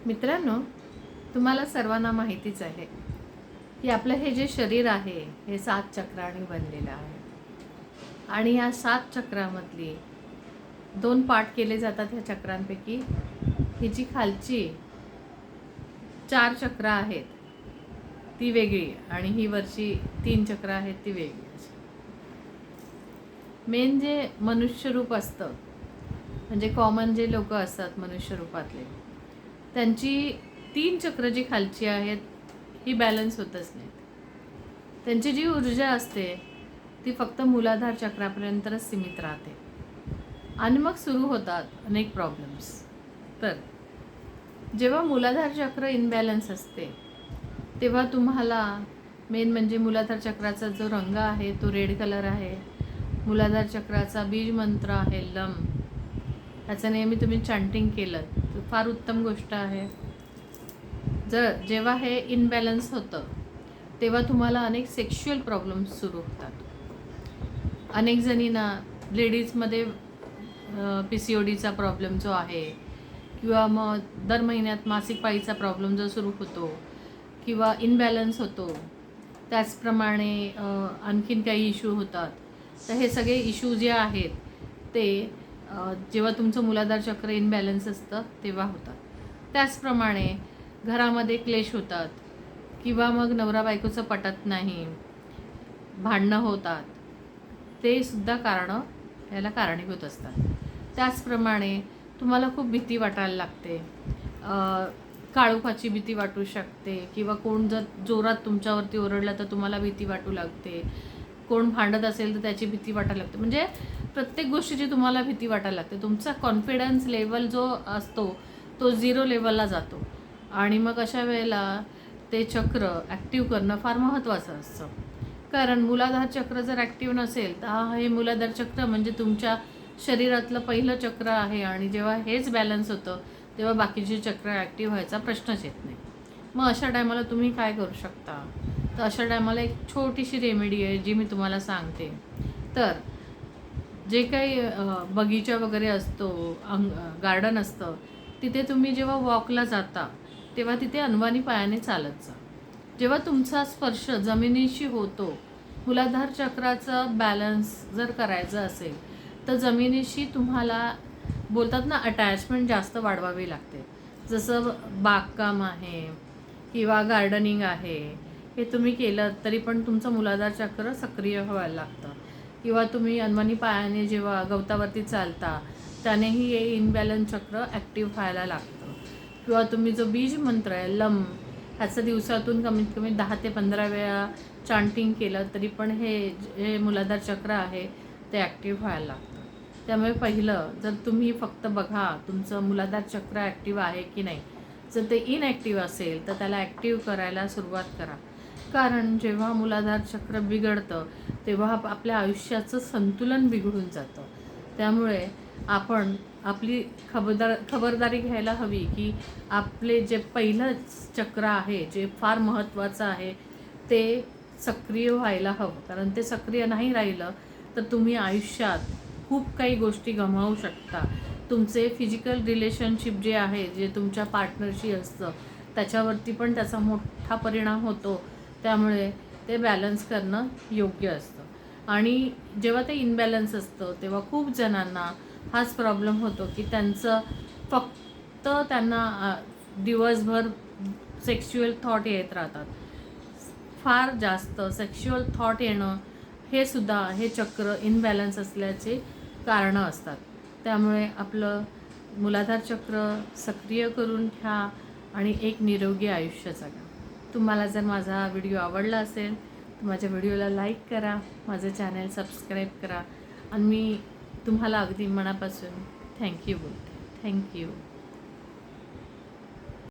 मित्रांनो, तुम्हाला सर्वांना माहितीच आहे की आपलं हे जे शरीर आहे हे 7 चक्रांनी बनलेलं आहे आणि या 7 चक्रामधली 2 पार्ट केले जातात ह्या चक्रांपैकी. ही जी खालची 4 चक्र आहेत ती वेगळी आणि ही वरची 3 चक्र आहेत ती वेगळी. मेन जे मनुष्य रूप असतं, म्हणजे कॉमन जे लोक असतात मनुष्य रूपातले, त्यांची 3 चक्र जी खालची आहेत ही बॅलन्स होतच नाहीत. त्यांची जी ऊर्जा असते ती फक्त मूलाधार चक्रापर्यंतच सीमित राहते आणि मग सुरू होतात अनेक प्रॉब्लेम्स. तर जेव्हा मूलाधार चक्र इनबॅलन्स असते तेव्हा तुम्हाला मेन म्हणजे मूलाधार चक्राचा जो रंग आहे तो रेड कलर आहे. मूलाधार चक्राचा बीज मंत्र आहे लम. ह्याचं नेहमी तुम्ही चॅन्टिंग केलं तर फार उत्तम गोष्ट आहे. जेव्हा हे इनबॅलन्स होतं तेव्हा तुम्हाला अनेक सेक्शुअल प्रॉब्लेम्स सुरू होतात. अनेक जणींना लेडीजमध्ये PCODचा प्रॉब्लेम जो आहे, किंवा मग दर महिन्यात मासिक पाळीचा प्रॉब्लेम जो सुरू होतो किंवा इनबॅलन्स होतो, त्याचप्रमाणे आणखीन काही इश्यू होतात. तर हे सगळे इश्यू जे आहेत ते जेव्हा तुमचं मूलाधार चक्र इनबॅलन्स असतं तेव्हा होतात. त्याचप्रमाणे घरामध्ये क्लेश होतात किंवा मग नवरा बायकोचं पटत नाही, भांडणं होतात, ते सुद्धा कारणं याला कारणीभूत असतात. त्याचप्रमाणे तुम्हाला खूप भीती वाटायला लागते, काळोखाची भीती वाटू शकते, किंवा कोण जर जोरात तुमच्यावरती ओरडलं तर तुम्हाला भीती वाटू लागते, कोण भांडत असेल तर त्याची भीती वाटायला लागते. म्हणजे प्रत्येक गोष्टीची तुम्हाला भीती वाटायला लागते. तुमचा कॉन्फिडन्स लेवल जो असतो तो 0 लेवलला जातो आणि मग अशा वेळेला ते चक्र ॲक्टिव्ह करणं फार महत्त्वाचं असतं. कारण मूलाधार चक्र जर ॲक्टिव्ह नसेल तर हे मूलाधार चक्र म्हणजे तुमच्या शरीरातलं पहिलं चक्र आहे आणि जेव्हा हेच बॅलन्स होतं तेव्हा बाकीचे चक्र ॲक्टिव्ह व्हायचा प्रश्नच येत नाही. मग अशा टायमाला तुम्ही काय करू शकता, तर अशा टायमाला एक छोटीशी रेमेडी आहे जी मी तुम्हाला सांगते. तर जे काही बगीचा वगैरे असतो, गार्डन असतं, तिथे तुम्ही जेव्हा वॉकला जाता तेव्हा तिथे अनवाणी पायाने चालत जा. जेव्हा तुमचा स्पर्श जमिनीशी होतो, मूलाधार चक्राचा बॅलन्स जर करायचं असेल तर जमिनीशी तुम्हाला बोलतात ना अटॅचमेंट जास्त वाढवावी लागते. जसं बागकाम आहे किंवा गार्डनिंग आहे, हे तुम्ही केलं तरी पण तुमचं मूलाधार चक्र सक्रिय व्हायला लागतं. किंवा तुम्ही अनवाणी पायाने जेव्हा गवतावरती चालता त्यानेही हे इनबॅलन्स चक्र ॲक्टिव्ह व्हायला लागतं. किंवा तुम्ही जो बीज मंत्र आहे लम, ह्याचं दिवसातून कमीत कमी 10 ते 15 वेळा चांटिंग केलं तरी पण हे मूलाधार चक्र आहे ते ॲक्टिव्ह व्हायला लागतं. त्यामुळे पहिलं जर तुम्ही फक्त बघा तुमचं मूलाधार चक्र ॲक्टिव्ह आहे की नाही. जर ते इनॲक्टिव्ह असेल तर त्याला ॲक्टिव्ह करायला सुरुवात करा. कारण जेव्हा मूलाधार चक्र बिघडतं तेव्हा आपल्या आयुष्याचं संतुलन बिघडून जातं. त्यामुळे आपण आपली खबरदारी घ्यायला हवी की आपले जे पहिलं चक्र आहे जे फार महत्त्वाचं आहे ते सक्रिय व्हायला हवं. कारण ते सक्रिय नाही राहिलं तर तुम्ही आयुष्यात खूप काही गोष्टी गमावू शकता. तुमचे फिजिकल रिलेशनशिप जे आहे, जे तुमच्या पार्टनरशी असतं, त्याच्यावरती पण त्याचा मोठा परिणाम होतो. त्यामुळे ते बॅलन्स करणं योग्य असतं. आणि जेव्हा ते इनबॅलन्स असतं तेव्हा खूप जणांना हाच प्रॉब्लेम होतो की फक्त त्यांना दिवसभर सेक्शुअल थॉट येत राहतात. फार जास्त सेक्शुअल थॉट येणं हे सुद्धा हे चक्र इनबॅलन्स असल्याचे कारणं असतात. त्यामुळे आपलं मूलाधार चक्र सक्रिय करून घ्या आणि एक निरोगी आयुष्य जगा. तुम्हाला जर माझा व्हिडिओ आवडला असेल तर माझ्या व्हिडिओला लाईक करा, माझं चॅनल सबस्क्राईब करा आणि मी तुम्हाला अगदी मनापासून थँक्यू बोलते. थँक्यू.